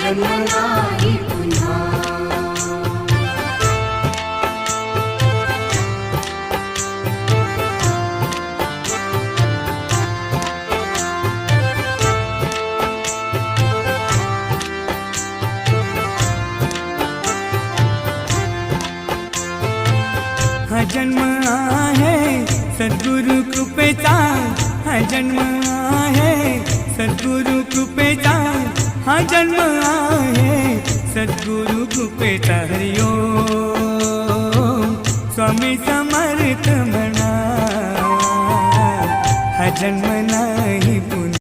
जन्म नाही पुन्हा। हा जन्म आहे सद्गुरु कृपेचा, हा जन्म आहे सद्गुरु कृपेचा, हा जन्म आहे सद्गुरु कृपेचा। हरि ओम स्वामी समर्थ म्हणा, हा जन्म